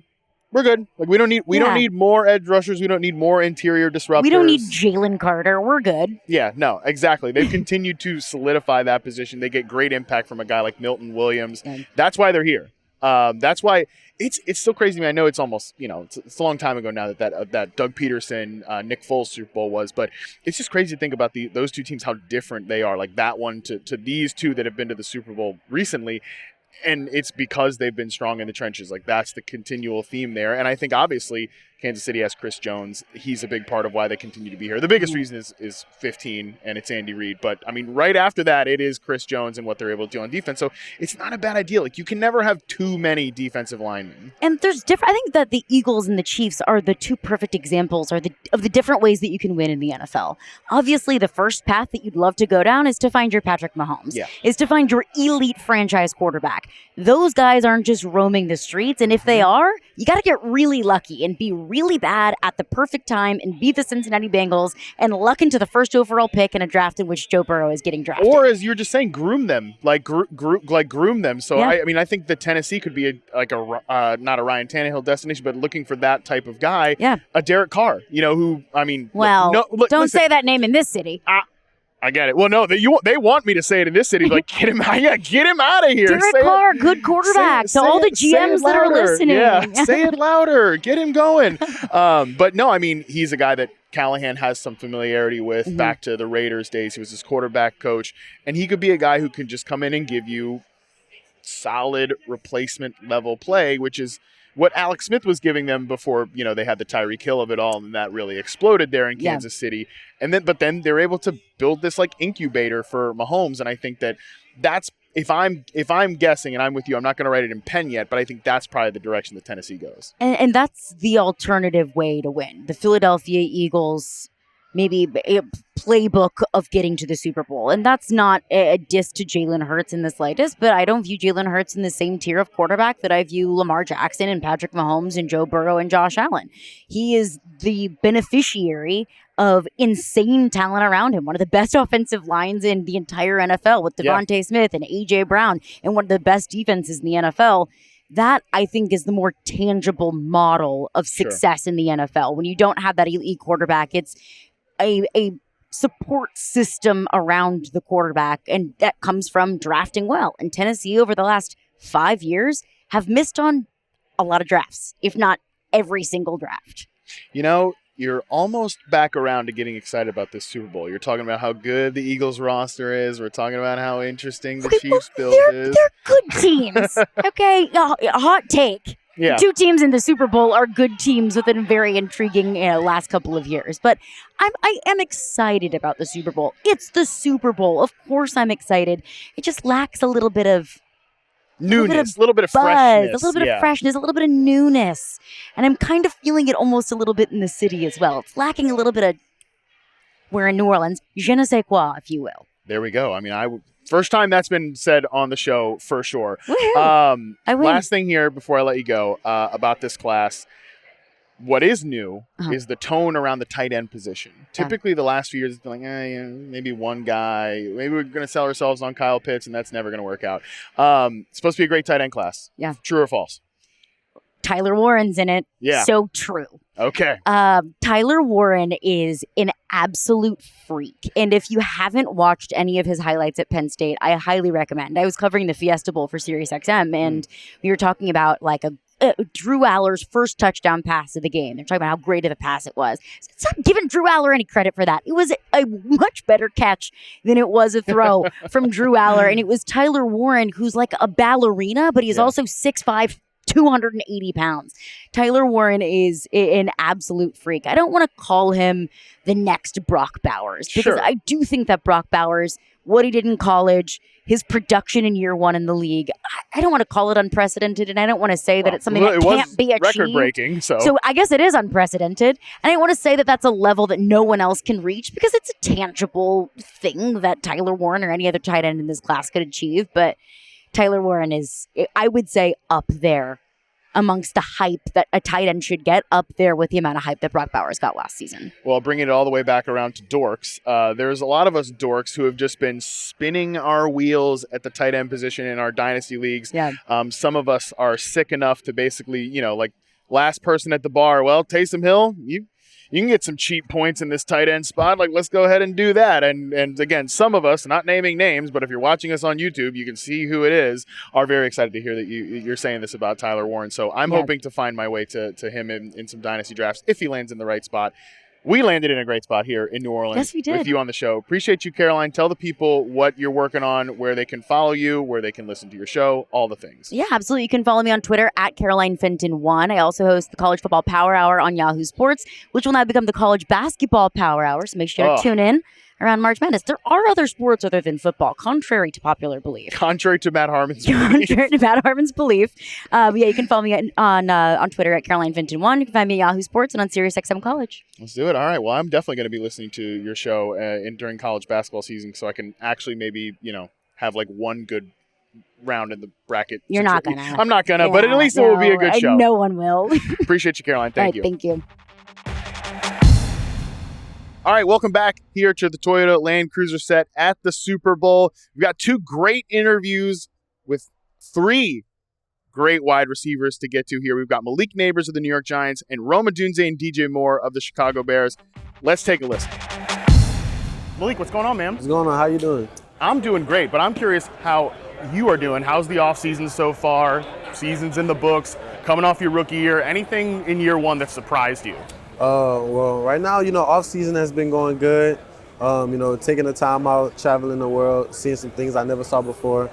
we're good. We don't need more edge rushers. We don't need more interior disruptors. We don't need Jalen Carter. We're good." Yeah, no, exactly. They've continued to solidify that position. They get great impact from a guy like Milton Williams. That's why they're here. That's why it's still crazy to me. I know it's almost, it's a long time ago now that Doug Peterson, Nick Foles Super Bowl was, but it's just crazy to think about those 2 teams, how different they are. Like that one to these 2 that have been to the Super Bowl recently. And it's because they've been strong in the trenches. Like that's the continual theme there. And I think obviously Kansas City has Chris Jones. He's a big part of why they continue to be here. The biggest reason is 15, and it's Andy Reid. But, I mean, right after that, it is Chris Jones and what they're able to do on defense. So it's not a bad idea. Like, you can never have too many defensive linemen. And there's different. I think that the Eagles and the Chiefs are the 2 perfect examples of the different ways that you can win in the NFL. Obviously, the first path that you'd love to go down is to find your Patrick Mahomes. Yeah. Is to find your elite franchise quarterback. Those guys aren't just roaming the streets, and if they are, You got to get really lucky and be really bad at the perfect time and beat the Cincinnati Bengals and luck into the first overall pick in a draft in which Joe Burrow is getting drafted. Or as you're just saying, groom them, groom them. So I think that Tennessee could be not a Ryan Tannehill destination, but looking for that type of guy. Yeah. A Derek Carr, don't listen, say that name in this city. I get it. Well, no, they want me to say it in this city. Like, get him out of here. Derek Carr, good quarterback. To all the GMs that are listening. Yeah, say it louder. Get him going. But no, I mean, he's a guy that Callahan has some familiarity with. Back to the Raiders days, he was his quarterback coach, and he could be a guy who can just come in and give you solid replacement level play, which is what Alex Smith was giving them before, they had the Tyreek Hill of it all, and that really exploded there in Kansas City. But then they're able to build this like incubator for Mahomes, and I think that's if I'm guessing, and I'm with you, I'm not going to write it in pen yet, but I think that's probably the direction that Tennessee goes. And that's the alternative way to win. The Philadelphia Eagles maybe a playbook of getting to the Super Bowl. And that's not a diss to Jalen Hurts in the slightest, but I don't view Jalen Hurts in the same tier of quarterback that I view Lamar Jackson and Patrick Mahomes and Joe Burrow and Josh Allen. He is the beneficiary of insane talent around him. One of the best offensive lines in the entire NFL with Devontae Smith and A.J. Brown, and one of the best defenses in the NFL. That, I think, is the more tangible model of success in the NFL. When you don't have that elite quarterback, it's a support system around the quarterback, and that comes from drafting well. And Tennessee, over the last 5 years, have missed on a lot of drafts, if not every single draft. You're almost back around to getting excited about this Super Bowl. You're talking about how good the Eagles roster is. We're talking about how interesting the Chiefs build is. They're good teams. Okay, a hot take. Yeah. 2 teams in the Super Bowl are good teams within a very intriguing last couple of years. But I am excited about the Super Bowl. It's the Super Bowl. Of course I'm excited. It just lacks a little bit of newness, a little bit of buzz, freshness. a little bit of freshness, a little bit of newness. And I'm kind of feeling it almost a little bit in the city as well. It's lacking a little bit of, we're in New Orleans, je ne sais quoi, if you will. There we go. I mean, first time that's been said on the show for sure. I win. Last thing here before I let you go about this class. What is new is the tone around the tight end position. Typically, the last few years, it's been like, maybe one guy. Maybe we're going to sell ourselves on Kyle Pitts, and that's never going to work out. It's supposed to be a great tight end class. Yeah. True or false? Tyler Warren's in it. Yeah. So true. Okay. Tyler Warren is an absolute freak. And if you haven't watched any of his highlights at Penn State, I highly recommend. I was covering the Fiesta Bowl for SiriusXM, and we were talking about like Drew Aller's first touchdown pass of the game. They're talking about how great of a pass it was. Stop giving Drew Aller any credit for that. It was a much better catch than it was a throw from Drew Aller. And it was Tyler Warren, who's like a ballerina, but he's also 6'5", 280 pounds. Tyler Warren is an absolute freak. I don't want to call him the next Brock Bowers, because I do think that Brock Bowers, what he did in college, his production in year 1 in the league, I don't want to call it unprecedented, and I don't want to say that it's something that can't be achieved. Record-breaking, so I guess it is unprecedented, and I don't want to say that that's a level that no one else can reach, because it's a tangible thing that Tyler Warren or any other tight end in this class could achieve, but Tyler Warren is, I would say, up there amongst the hype that a tight end should get, up there with the amount of hype that Brock Bowers got last season. Well, bringing it all the way back around to dorks, there's a lot of us dorks who have just been spinning our wheels at the tight end position in our dynasty leagues. Yeah. Some of us are sick enough to basically, like last person at the bar, well, Taysom Hill, you can get some cheap points in this tight end spot. Like, let's go ahead and do that. And again, some of us, not naming names, but if you're watching us on YouTube, you can see who it is, are very excited to hear that you're saying this about Tyler Warren. So I'm hoping to find my way to him in some dynasty drafts if he lands in the right spot. We landed in a great spot here in New Orleans. Yes, we did. With you on the show. Appreciate you, Caroline. Tell the people what you're working on, where they can follow you, where they can listen to your show, all the things. Yeah, absolutely. You can follow me on Twitter at Caroline Fenton 1. I also host the College Football Power Hour on Yahoo Sports, which will now become the College Basketball Power Hour. So make sure to tune in around March Madness. There are other sports other than football, contrary to popular belief. Contrary to Matt Harmon's belief. Contrary to Matt Harmon's belief. You can follow me on Twitter at Caroline Fenton 1. You can find me at Yahoo Sports and on SiriusXM College. Let's do it. All right. Well, I'm definitely going to be listening to your show during college basketball season, so I can actually maybe, have like one good round in the bracket. You're not gonna. I'm not gonna, but at least it will be a good show. No one will. Appreciate you, Caroline. Thank you. Thank you. All right, welcome back here to the Toyota Land Cruiser set at the Super Bowl. We've got 2 great interviews with 3 great wide receivers to get to here. We've got Malik Nabers of the New York Giants and Rome Odunze and DJ Moore of the Chicago Bears. Let's take a listen. Malik, what's going on, man? What's going on? How you doing? I'm doing great, but I'm curious how you are doing. How's the offseason so far? Season's in the books, coming off your rookie year. Anything in year 1 that surprised you? Well, right now, off season has been going good. Taking the time out, traveling the world, seeing some things I never saw before.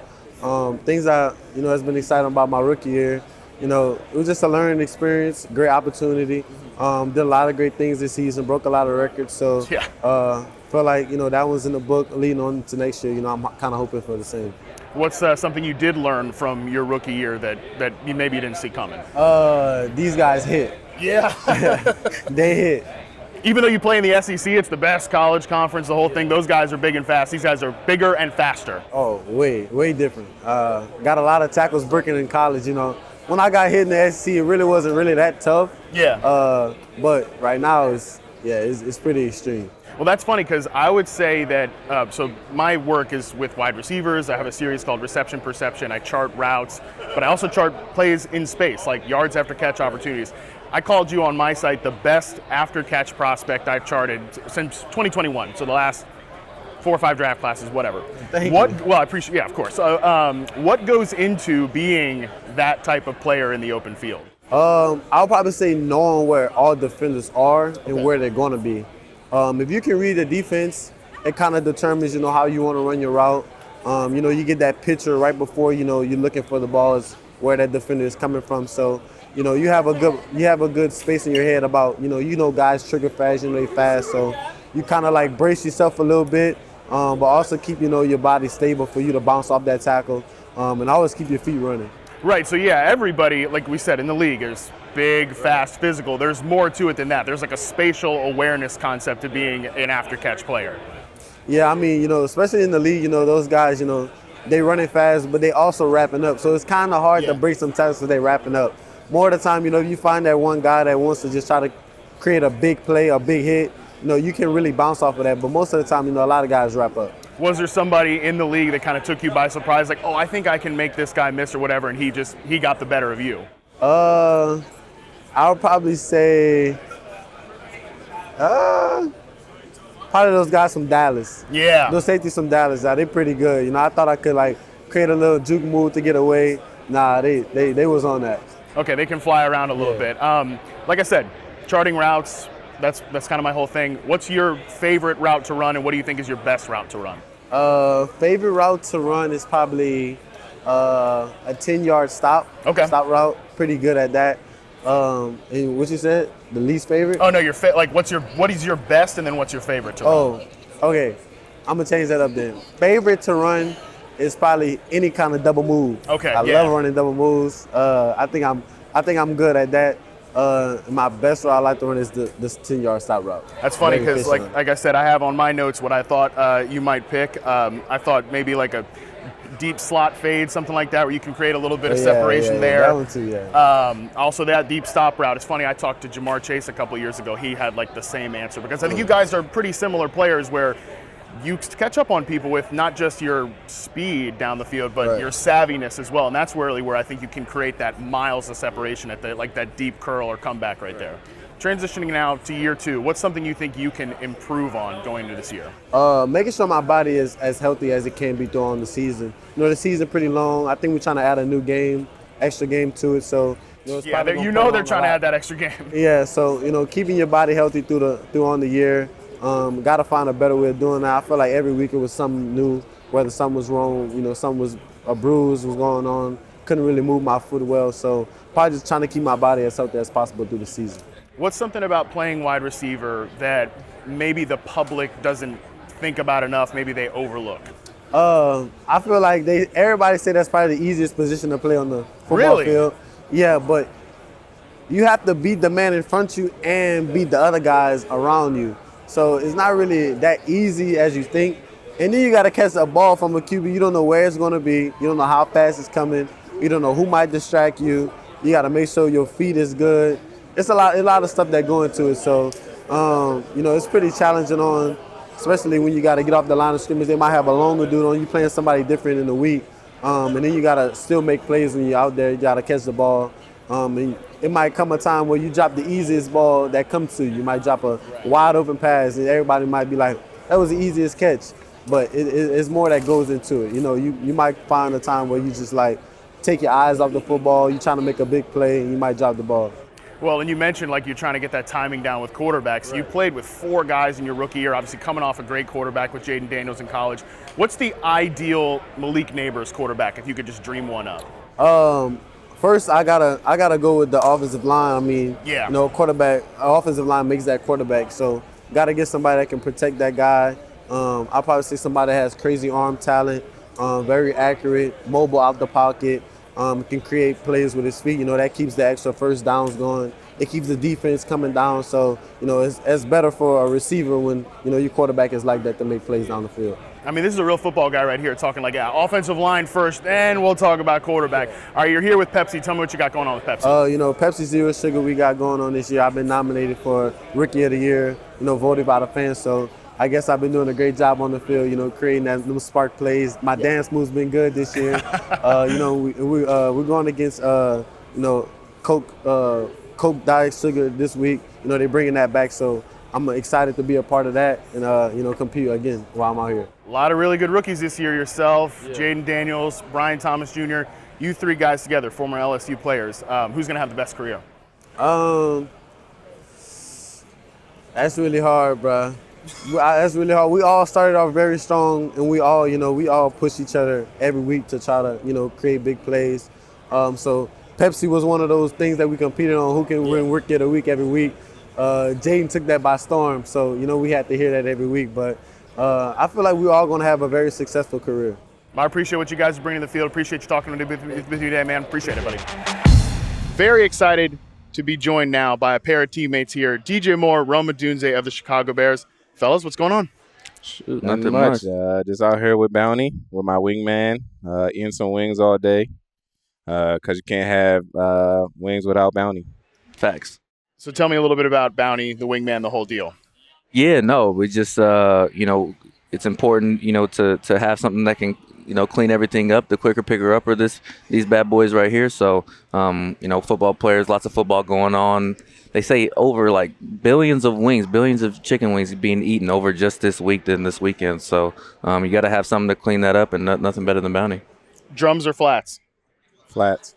Things that, has been exciting about my rookie year. It was just a learning experience, great opportunity. Did a lot of great things this season, broke a lot of records. So, feel like, that was in the book leading on to next year. I'm kind of hoping for the same. What's something you did learn from your rookie year that you maybe didn't see coming? These guys hit. Yeah. They hit. Even though you play in the SEC, it's the best college conference, the whole thing. Those guys are big and fast. These guys are bigger and faster. Oh, way different. Got a lot of tackles breaking in college, When I got hit in the SEC, it really wasn't really that tough. Yeah. But right now, it's pretty extreme. Well, that's funny because I would say that, so my work is with wide receivers. I have a series called Reception Perception. I chart routes, but I also chart plays in space, like yards after catch opportunities. I called you on my site the best after catch prospect I've charted since 2021, so the last 4 or 5 draft classes, whatever. Thank you. Well, I appreciate, yeah, of course. What goes into being that type of player in the open field? I'll probably say knowing where all defenders are and where they're going to be. If you can read the defense, it kind of determines, how you want to run your route. You get that picture right before, you're looking for the ball is where that defender is coming from. So, you have a good space in your head about, guys trigger fast, they fast. So you kind of like brace yourself a little bit, but also keep, your body stable for you to bounce off that tackle, and always keep your feet running. Right, so yeah, everybody, like we said, in the league is big, fast, physical. There's more to it than that. There's like a spatial awareness concept to being an after-catch player. Yeah, I mean, especially in the league, those guys, they running fast, but they also wrapping up. So it's kind of hard to break some tackles because they wrapping up. More of the time, if you find that one guy that wants to just try to create a big play, a big hit, you can really bounce off of that. But most of the time, a lot of guys wrap up. Was there somebody in the league that kind of took you by surprise, like, oh, I think I can make this guy miss or whatever, and he got the better of you? I would probably say probably those guys from Dallas. Yeah. Those safeties from Dallas, they're pretty good. I thought I could create a little juke move to get away. Nah, they was on that. Okay, they can fly around a little bit. Like I said, charting routes, that's kind of my whole thing. What's your favorite route to run, and what do you think is your best route to run? Favorite route to run is probably a 10-yard stop. Okay. Stop route. Pretty good at that. And what you said? The least favorite? Oh no, what is your best, and then what's your favorite to run? Oh, okay. I'm gonna change that up then. Favorite to run is probably any kind of double move. Okay. I love running double moves. I think I'm good at that. My best route I like to run is this 10-yard stop route. That's funny because, like I said, I have on my notes what I thought you might pick. I thought maybe like a deep slot fade, something like that, where you can create a little bit of separation there. That one too, yeah. Also, that deep stop route. It's funny, I talked to Jamar Chase a couple years ago. He had like the same answer because I think you guys are pretty similar players where you catch up on people with not just your speed down the field, but your savviness as well. And that's really where I think you can create that miles of separation at that deep curl or comeback right there. Transitioning now to year 2, what's something you think you can improve on going into this year? Making sure my body is as healthy as it can be throughout the season. The season pretty long. I think we're trying to add a new game, extra game to it. So they're trying to add that extra game. Yeah, so keeping your body healthy throughout the year. Got to find a better way of doing that. I feel like every week it was something new, whether something was wrong, something was a bruise was going on. Couldn't really move my foot well, so probably just trying to keep my body as healthy as possible through the season. What's something about playing wide receiver that maybe the public doesn't think about enough, maybe they overlook? I feel like everybody say that's probably the easiest position to play on the football field. Yeah, but you have to beat the man in front of you and beat the other guys around you. So it's not really that easy as you think. And then you got to catch a ball from a QB. You don't know where it's going to be. You don't know how fast it's coming. You don't know who might distract you. You got to make sure your feet is good. It's a lot of stuff that go into it. So, it's pretty challenging especially when you got to get off the line of scrimmage. They might have a longer dude on you playing somebody different in the week. And then you got to still make plays when you're out there. You got to catch the ball. And it might come a time where you drop the easiest ball that comes to you. You might drop a wide open pass, and everybody might be like, that was the easiest catch. But it's more that goes into it. You might find a time where you just like take your eyes off the football. You're trying to make a big play, and you might drop the ball. Well, and you mentioned like you're trying to get that timing down with quarterbacks. Right. You played with 4 guys in your rookie year, obviously coming off a great quarterback with Jaden Daniels in college. What's the ideal Malik Nabers quarterback if you could just dream one up? First, I gotta go with the offensive line. I mean, yeah. Offensive line makes that quarterback. So gotta get somebody that can protect that guy. I'll probably say somebody that has crazy arm talent, very accurate, mobile out the pocket, can create plays with his feet. That keeps the extra first downs going. It keeps the defense coming down. So, it's better for a receiver when, your quarterback is like that to make plays down the field. I mean, this is a real football guy right here talking like, offensive line first, then we'll talk about quarterback. All right, you're here with Pepsi. Tell me what you got going on with Pepsi. Pepsi Zero Sugar we got going on this year. I've been nominated for Rookie of the Year, voted by the fans. So I guess I've been doing a great job on the field, creating that little spark plays. My dance move's been good this year. We're going against, Coke Diet Sugar this week. They're bringing that back. So I'm excited to be a part of that and, compete again while I'm out here. A lot of really good rookies this year. Yourself, yeah. Jaden Daniels, Brian Thomas Jr., you 3 guys together, former LSU players. Who's going to have the best career? That's really hard, bro. That's really hard. We all started off very strong, and we all push each other every week to try to, create big plays. So Pepsi was one of those things that we competed on. Who can win Rookie of the Week every week? Jaden took that by storm, so we had to hear that every week. But I feel like we're all going to have a very successful career. I appreciate what you guys are bringing to the field. Appreciate you talking with me today, man. Appreciate it, buddy. Very excited to be joined now by a pair of teammates here, DJ Moore, Rome Odunze of the Chicago Bears. Fellas, what's going on? Shoot, nothing much. Just out here with Bounty, with my wingman, eating some wings all day, because you can't have wings without Bounty. Facts. So tell me a little bit about Bounty, the wingman, the whole deal. Yeah, no, we just, it's important, to have something that can, clean everything up. The quicker picker upper these bad boys right here. So, football players, lots of football going on. They say over like billions of chicken wings being eaten over just this week than this weekend. So, you got to have something to clean that up, and nothing better than Bounty. Drums or flats? Flats.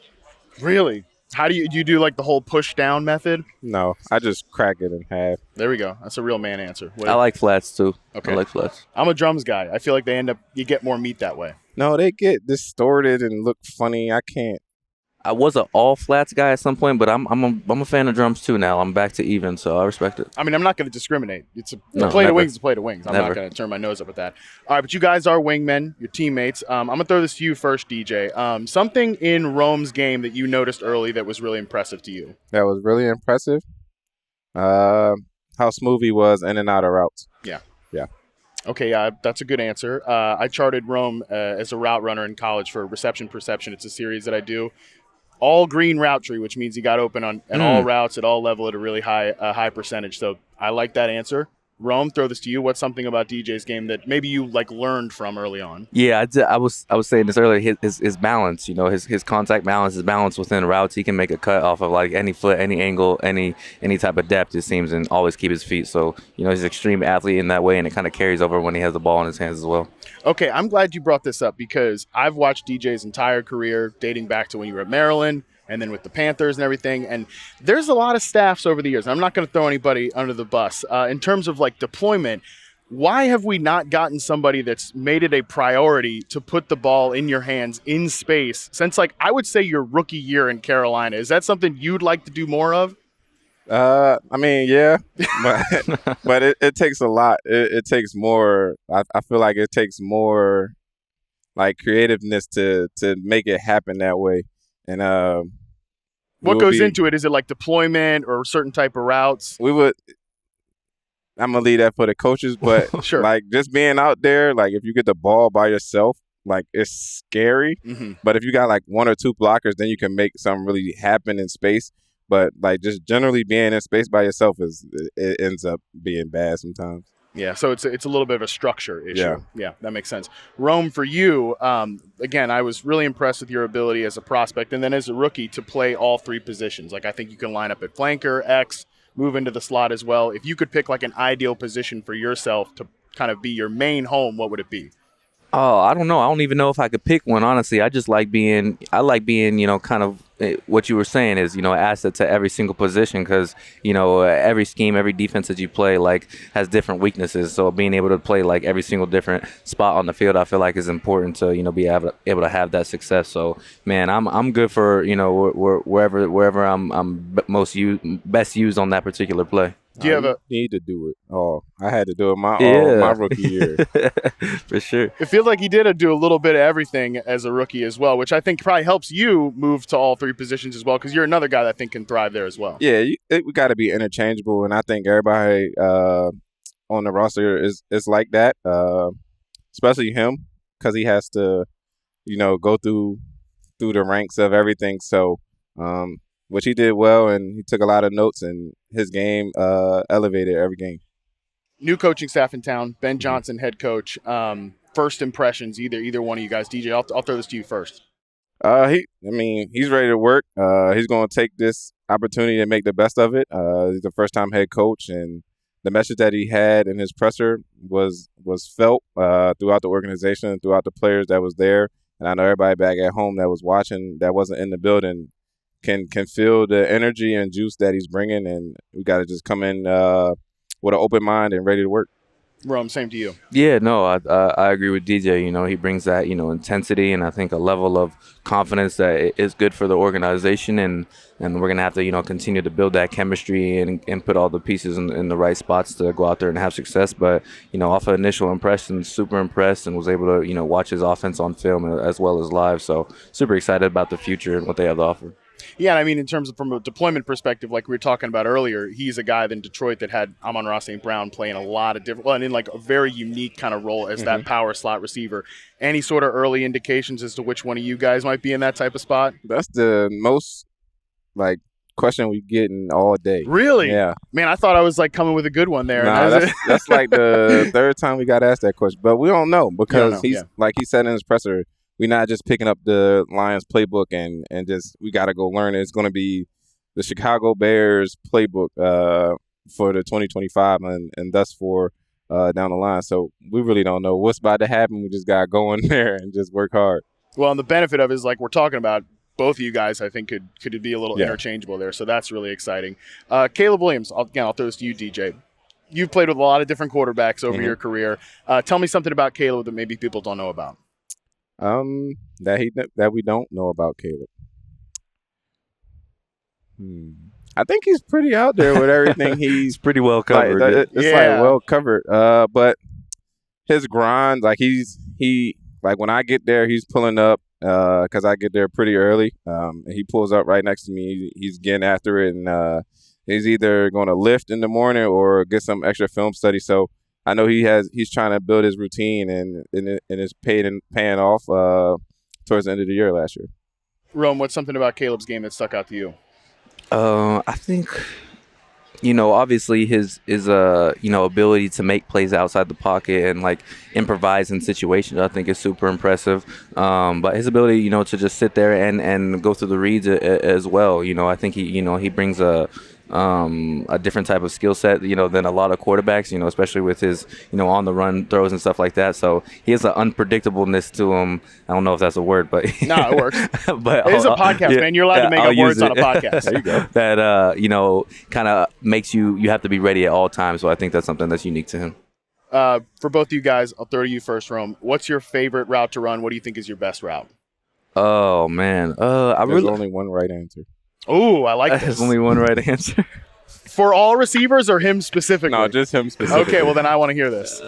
Really? How do you do like the whole push down method? No, I just crack it in half. There we go. That's a real man answer. I like flats too. Okay. I like flats. I'm a drums guy. I feel like you get more meat that way. No, they get distorted and look funny. I can't. I was an all flats guy at some point, but I'm a fan of drums too now. I'm back to even, so I respect it. I mean, I'm not going to discriminate. It's a plate of wings. It's a plate of wings. I'm not going to turn my nose up at that. All right, but you guys are wingmen, your teammates. I'm going to throw this to you first, DJ. Something in Rome's game that you noticed early that was really impressive to you? That was really impressive? How smooth he was in and out of routes. Yeah. Yeah. Okay, that's a good answer. I charted Rome as a route runner in college for Reception Perception. It's a series that I do. All green route tree, which means he got open on all routes at all level at a really high percentage. So I like that answer. Rome, throw this to you. What's something about DJ's game that maybe you learned from early on? Yeah, I was saying this earlier. His balance, his contact balance, his balance within routes. He can make a cut off of any foot, any angle, any type of depth. It seems, and always keep his feet. So he's an extreme athlete in that way, and it kind of carries over when he has the ball in his hands as well. Okay, I'm glad you brought this up because I've watched DJ's entire career dating back to when you were at Maryland and then with the Panthers and everything. And there's a lot of staffs over the years. I'm not going to throw anybody under the bus. In terms of deployment, why have we not gotten somebody that's made it a priority to put the ball in your hands in space since I would say your rookie year in Carolina? Is that something you'd like to do more of? I mean, yeah, but it takes a lot. It takes more. I feel like it takes more creativeness to make it happen that way. And what goes into it? Is it deployment or certain type of routes? We would I'm gonna leave that for the coaches, but Sure. like just being out there, like if you get the ball by yourself, like it's scary. But if you got like one or two blockers, then you can make something really happen in space. But like just generally being in space by yourself it ends up being bad sometimes. Yeah, so it's a little bit of a structure issue. Yeah, that makes sense. Rome, for you, again, I was really impressed with your ability as a prospect and then as a rookie to play all three positions. Like I think you can line up at flanker, X, move into the slot as well. If you could pick like an ideal position for yourself to kind of be your main home, what would it be? Oh, I don't know. I don't even know if I could pick one, honestly. I like being, kind of what you were saying is, asset to every single position because, every scheme, every defense that you play, like, has different weaknesses. So being able to play, like, every single different spot on the field, I feel like is important to, be able to have that success. So, man, I'm good for, wherever I'm best used on that particular play. Do you have a need to do it? Oh, I had to do it my rookie year. For sure. It feels like he did do a little bit of everything as a rookie as well, which I think probably helps you move to all three positions as well because you're another guy that I think can thrive there as well. Yeah, we got to be interchangeable, and I think everybody on the roster is like that, especially him because he has to, go through the ranks of everything. So, which he did well, and he took a lot of notes, and his game elevated every game. New coaching staff in town, Ben Johnson, head coach. First impressions, either one of you guys. DJ, I'll throw this to you first. He's ready to work. He's going to take this opportunity to make the best of it. He's the first-time head coach, and the message that he had in his presser was felt throughout the organization and throughout the players that was there. And I know everybody back at home that was watching that wasn't in the building can feel the energy and juice that he's bringing, and we got to just come in with an open mind and ready to work. Rome, same to you. Yeah, no, I agree with DJ. He brings that, intensity and I think a level of confidence that is good for the organization, and we're going to have to, continue to build that chemistry and put all the pieces in the right spots to go out there and have success. But, off of initial impressions, super impressed and was able to, watch his offense on film as well as live. So super excited about the future and what they have to offer. Yeah, I mean, in terms of from a deployment perspective, like we were talking about earlier, he's a guy in Detroit that had Amon-Ra St. Brown playing a lot of different, and in like a very unique kind of role as that power slot receiver. Any sort of early indications as to which one of you guys might be in that type of spot? That's the most question we getting all day. Really? Yeah. Man, I thought I was coming with a good one there. Nah, that's like the third time we got asked that question, but we don't know because like he said in his presser. We're not just picking up the Lions playbook and just we got to go learn it. It's going to be the Chicago Bears playbook for the 2025 and thus for down the line. So we really don't know what's about to happen. We just got to go in there and just work hard. Well, and the benefit of it is like we're talking about, both of you guys I think could be a little interchangeable there. So that's really exciting. Caleb Williams, I'll throw this to you, DJ. You've played with a lot of different quarterbacks over your career. Tell me something about Caleb that maybe people don't know about. That we don't know about Caleb. I think he's pretty out there with everything. He's pretty well covered. It's well covered. But his grind, he when I get there, he's pulling up because I get there pretty early. And he pulls up right next to me. He's getting after it, and he's either going to lift in the morning or get some extra film study. So. I know he's trying to build his routine and it's paying off towards the end of the year last year. Rome, what's something about Caleb's game that stuck out to you? I think, obviously his ability to make plays outside the pocket and improvise in situations, I think is super impressive. But his ability, to just sit there and go through the reads as well. I think he brings a different type of skill set, than a lot of quarterbacks, especially with his, on the run throws and stuff like that. So he has an unpredictableness to him. I don't know if that's a word, but no, it works. But it is a podcast, man. You're allowed to make up words on a podcast. There you go. That kind of makes you have to be ready at all times. So I think that's something that's unique to him. For both of you guys, I'll throw to you first, Rome. What's your favorite route to run? What do you think is your best route? Oh man, There's only one right answer. Oh, I like this. There's only one right answer. For all receivers or him specifically? No, just him specifically. Okay, well then I want to hear this.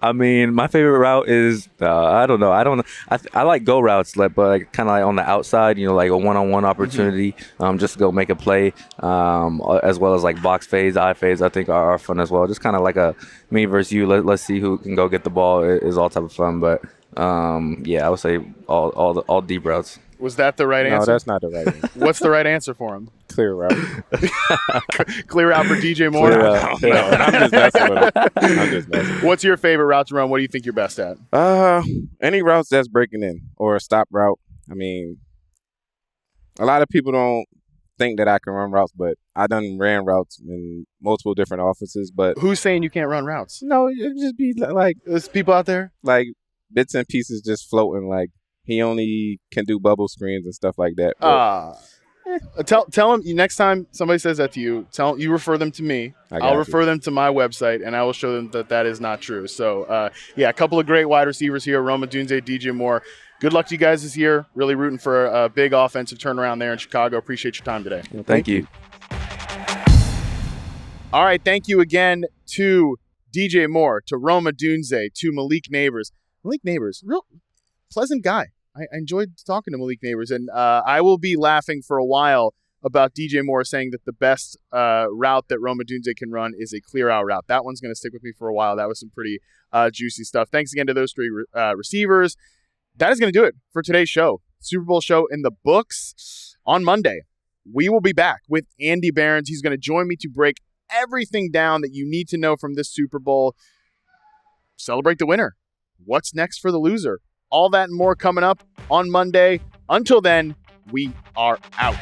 I mean, my favorite route is I don't know. I like go routes, but like, kind of like on the outside, like a one-on-one opportunity, just to go make a play, as well as like box fades, eye fades. I think are fun as well. Just kind of like a me versus you. Let's see who can go get the ball is all type of fun. But yeah, I would say all deep routes. Was that the right answer? No, that's not the right answer. What's the right answer for him? Clear route. Clear out for DJ Moore? Clear out. No, I'm just messing with him. I'm just messing. What's your favorite route to run? What do you think you're best at? Any routes that's breaking in or a stop route. I mean, a lot of people don't think that I can run routes, but I done ran routes in multiple different offices. But Who's saying you can't run routes? no, it just be like There's people out there? like bits and pieces just floating. Like he only can do bubble screens and stuff like that. But Tell him next time somebody says that to you, you refer them to me. I'll refer them to my website, and I will show them that is not true. So, yeah, a couple of great wide receivers here, Rome Odunze, DJ Moore. Good luck to you guys this year. Really rooting for a big offensive turnaround there in Chicago. Appreciate your time today. Thank you. All right, thank you again to DJ Moore, to Rome Odunze, to Malik Nabers. Malik Nabers, real pleasant guy. I enjoyed talking to Malik Nabers, and I will be laughing for a while about DJ Moore saying that the best route that Rome Odunze can run is a clear out route. That one's going to stick with me for a while. That was some pretty juicy stuff. Thanks again to those three receivers. That is going to do it for today's show. Super Bowl show in the books. On Monday, we will be back with Andy Behrens. He's going to join me to break everything down that you need to know from this Super Bowl. Celebrate the winner. What's next for the loser? All that and more coming up on Monday. Until then, we are out.